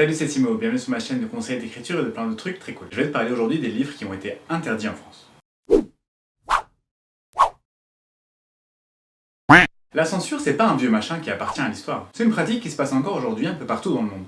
Salut, c'est Simo, bienvenue sur ma chaîne de conseils d'écriture et de plein de trucs très cool. Je vais te parler aujourd'hui des livres qui ont été interdits en France. La censure, c'est pas un vieux machin qui appartient à l'histoire. C'est une pratique qui se passe encore aujourd'hui un peu partout dans le monde.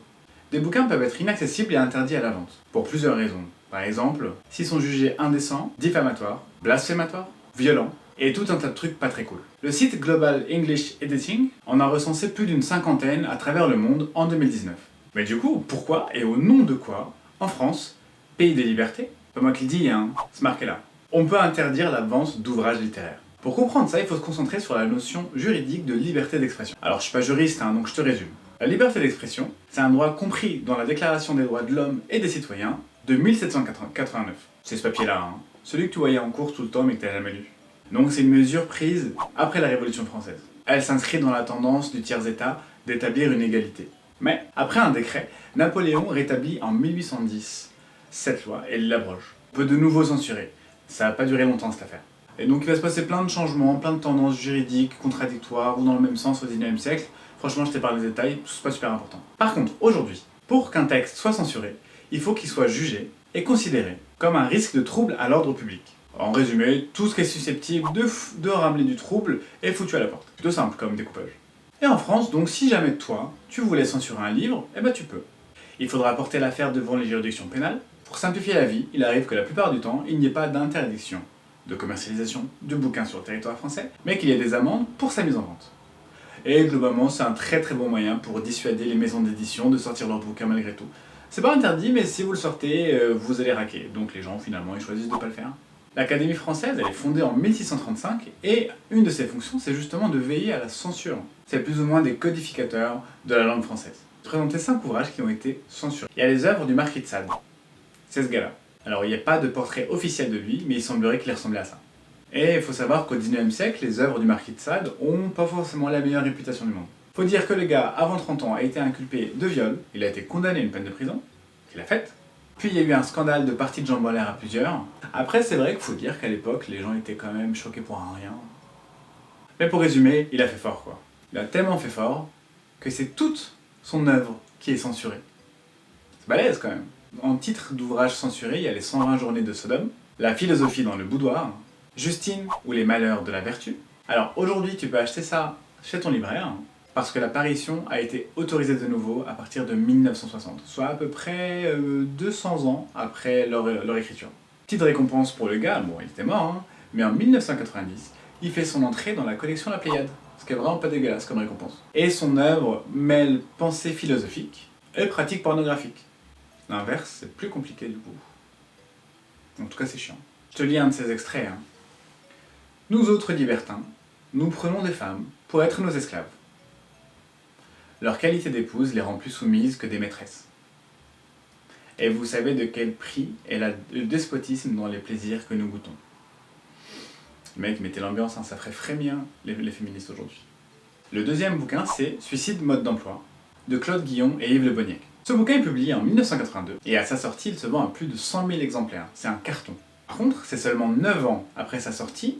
Des bouquins peuvent être inaccessibles et interdits à la vente, pour plusieurs raisons. Par exemple, s'ils sont jugés indécents, diffamatoires, blasphématoires, violents, et tout un tas de trucs pas très cool. Le site Global English Editing en a recensé plus d'une cinquantaine à travers le monde en 2019. Mais du coup, pourquoi et au nom de quoi, en France, pays des libertés, pas moi qui le dis, hein, c'est marqué là, on peut interdire la vente d'ouvrages littéraires. Pour comprendre ça, il faut se concentrer sur la notion juridique de liberté d'expression. Alors je suis pas juriste, hein, donc je te résume. La liberté d'expression, c'est un droit compris dans la Déclaration des droits de l'homme et des citoyens de 1789. C'est ce papier-là, hein, celui que tu voyais en cours tout le temps mais que tu n'as jamais lu. Donc c'est une mesure prise après la Révolution française. Elle s'inscrit dans la tendance du tiers-État d'établir une égalité. Mais, après un décret, Napoléon rétablit en 1810 cette loi et l'abroge. On peut de nouveau censurer. Ça n'a pas duré longtemps cette affaire. Et donc il va se passer plein de changements, plein de tendances juridiques, contradictoires ou dans le même sens au 19e siècle. Franchement, je t'ai parlé des détails, c'est pas super important. Par contre, aujourd'hui, pour qu'un texte soit censuré, il faut qu'il soit jugé et considéré comme un risque de trouble à l'ordre public. En résumé, tout ce qui est susceptible de ramener du trouble est foutu à la porte. Plutôt simple comme découpage. Et en France, donc si jamais toi, tu voulais censurer un livre, eh ben tu peux. Il faudra porter l'affaire devant les juridictions pénales. Pour simplifier la vie, il arrive que la plupart du temps, il n'y ait pas d'interdiction de commercialisation du bouquin sur le territoire français, mais qu'il y ait des amendes pour sa mise en vente. Et globalement, c'est un très bon moyen pour dissuader les maisons d'édition de sortir leurs bouquins malgré tout. C'est pas interdit, mais si vous le sortez, vous allez raquer. Donc les gens, finalement, ils choisissent de pas le faire. L'Académie française, elle est fondée en 1635 et une de ses fonctions, c'est justement de veiller à la censure. C'est plus ou moins des codificateurs de la langue française. Je vais présenter 5 ouvrages qui ont été censurés. Il y a les œuvres du Marquis de Sade. C'est ce gars-là. Alors il n'y a pas de portrait officiel de lui, mais il semblerait qu'il ressemblait à ça. Et il faut savoir qu'au 19e siècle, les œuvres du Marquis de Sade ont pas forcément la meilleure réputation du monde. Faut dire que le gars, avant 30 ans, a été inculpé de viol, il a été condamné à une peine de prison, qu'il a faite. Puis il y a eu un scandale de partie de jambes en l'air à plusieurs. Après, c'est vrai qu'il faut dire qu'à l'époque, les gens étaient quand même choqués pour un rien. Mais pour résumer, il a fait fort quoi. Il a tellement fait fort que c'est toute son œuvre qui est censurée. C'est balèze quand même. En titre d'ouvrage censuré, il y a les 120 journées de Sodome, La philosophie dans le boudoir, Justine ou les malheurs de la vertu. Alors aujourd'hui, tu peux acheter ça chez ton libraire, parce que l'apparition a été autorisée de nouveau à partir de 1960, soit à peu près 200 ans après leur écriture. Petite récompense pour le gars, bon il était mort, hein, mais en 1990, il fait son entrée dans la collection La Pléiade, ce qui est vraiment pas dégueulasse comme récompense. Et son œuvre mêle pensée philosophique et pratique pornographique. L'inverse, c'est plus compliqué du coup. En tout cas c'est chiant. Je te lis un de ces extraits. Hein. Nous autres libertins, nous prenons des femmes pour être nos esclaves. Leur qualité d'épouse les rend plus soumises que des maîtresses. Et vous savez de quel prix est le despotisme dans les plaisirs que nous goûtons. Le mec, mettez l'ambiance, hein, ça ferait frémir les féministes aujourd'hui. Le deuxième bouquin, c'est Suicide, mode d'emploi, de Claude Guillon et Yves Le Bonnec. Ce bouquin est publié en 1982, et à sa sortie, il se vend à plus de 100 000 exemplaires. C'est un carton. Par contre, c'est seulement 9 ans après sa sortie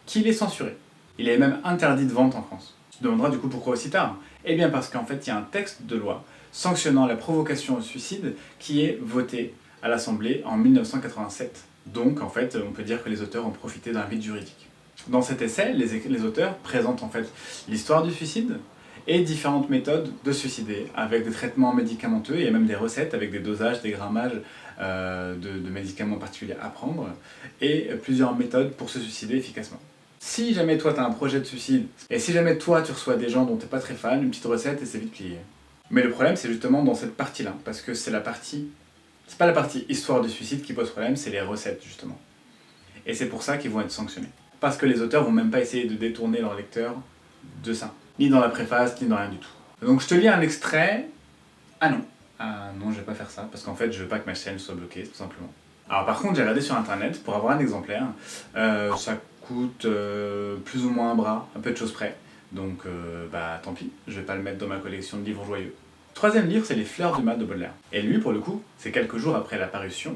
qu'il est censuré. Il est même interdit de vente en France. Tu te demanderas du coup pourquoi aussi tard. Eh bien parce qu'en fait, il y a un texte de loi sanctionnant la provocation au suicide qui est voté à l'Assemblée en 1987. Donc en fait, on peut dire que les auteurs ont profité d'un vide juridique. Dans cet essai, les auteurs présentent en fait l'histoire du suicide et différentes méthodes de se suicider, avec des traitements médicamenteux et même des recettes avec des dosages, des grammages de médicaments particuliers à prendre, et plusieurs méthodes pour se suicider efficacement. Si jamais toi tu as un projet de suicide, et si jamais toi tu reçois des gens dont t'es pas très fan, une petite recette et c'est vite plié. Mais le problème c'est justement dans cette partie-là, parce que c'est pas la partie histoire du suicide qui pose problème, c'est les recettes justement. Et c'est pour ça qu'ils vont être sanctionnés. Parce que les auteurs vont même pas essayer de détourner leur lecteur de ça. Ni dans la préface, ni dans rien du tout. Donc je te lis un extrait... Ah non, je vais pas faire ça, parce qu'en fait je veux pas que ma chaîne soit bloquée, tout simplement. Alors par contre j'ai regardé sur internet pour avoir un exemplaire, ça coûte plus ou moins un bras, un peu de choses près. Donc bah tant pis, je vais pas le mettre dans ma collection de livres joyeux. Troisième livre, c'est Les Fleurs du Mal de Baudelaire. Et lui, pour le coup, c'est quelques jours après la parution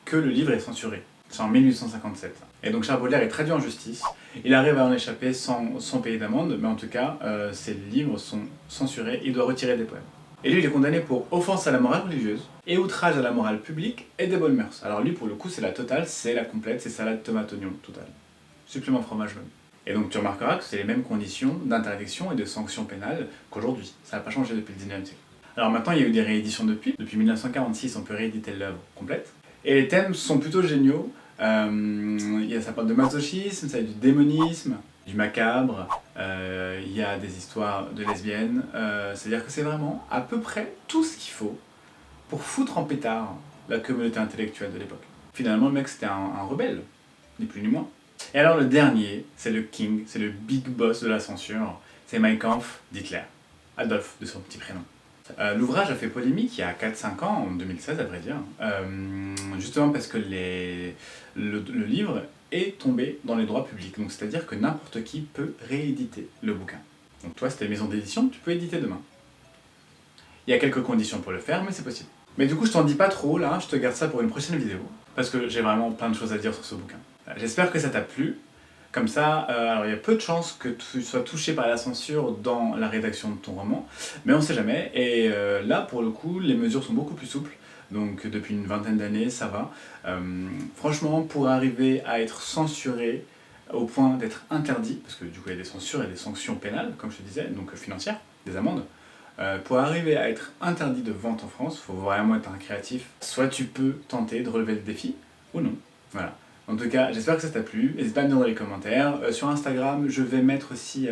que le livre est censuré. C'est en 1857. Et donc Charles Baudelaire est traduit en justice. Il arrive à en échapper sans payer d'amende, mais en tout cas, ses livres sont censurés, il doit retirer des poèmes. Et lui, il est condamné pour offense à la morale religieuse et outrage à la morale publique et des bonnes mœurs. Alors lui, pour le coup, c'est la totale, c'est la complète, c'est salade, tomate, oignon, totale. Supplément fromage même. Et donc tu remarqueras que c'est les mêmes conditions d'interdiction et de sanctions pénales qu'aujourd'hui. Ça n'a pas changé depuis le 19e siècle. Alors maintenant, il y a eu des rééditions depuis. Depuis 1946, on peut rééditer l'œuvre complète. Et les thèmes sont plutôt géniaux. Ça parle de masochisme, ça a du démonisme, du macabre, il y a des histoires de lesbiennes. C'est-à-dire que c'est vraiment à peu près tout ce qu'il faut pour foutre en pétard la communauté intellectuelle de l'époque. Finalement, le mec, c'était un rebelle, ni plus ni moins. Et alors le dernier, c'est le king, c'est le big boss de la censure, c'est Mein Kampf d'Hitler. Adolf, de son petit prénom. L'ouvrage a fait polémique il y a 4-5 ans, en 2016 à vrai dire, justement parce que le livre est tombé dans les droits publics, donc c'est-à-dire que n'importe qui peut rééditer le bouquin. Donc toi, si t'es maison d'édition, tu peux éditer demain. Il y a quelques conditions pour le faire, mais c'est possible. Mais du coup, je t'en dis pas trop là, je te garde ça pour une prochaine vidéo, parce que j'ai vraiment plein de choses à dire sur ce bouquin. J'espère que ça t'a plu. Comme ça, alors il y a peu de chances que tu sois touché par la censure dans la rédaction de ton roman, mais on sait jamais. Et là, pour le coup, les mesures sont beaucoup plus souples. Donc depuis une vingtaine d'années, ça va. Franchement, pour arriver à être censuré au point d'être interdit, parce que du coup il y a des censures et des sanctions pénales, comme je te disais, donc financières, des amendes, pour arriver à être interdit de vente en France, il faut vraiment être un créatif. Soit tu peux tenter de relever le défi, ou non. Voilà. En tout cas, j'espère que ça t'a plu, n'hésite pas à me dire dans les commentaires. Sur Instagram, je vais mettre aussi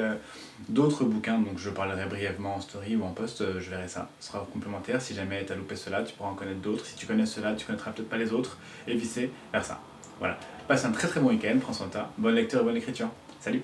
d'autres bouquins, donc je parlerai brièvement en story ou en post, je verrai ça. Ce sera complémentaire, si jamais t'as loupé cela, tu pourras en connaître d'autres. Si tu connais cela, tu connaîtras peut-être pas les autres, et vice versa. Voilà. Passe un très très bon week-end, prends soin de toi, bonne lecture et bonne écriture. Salut!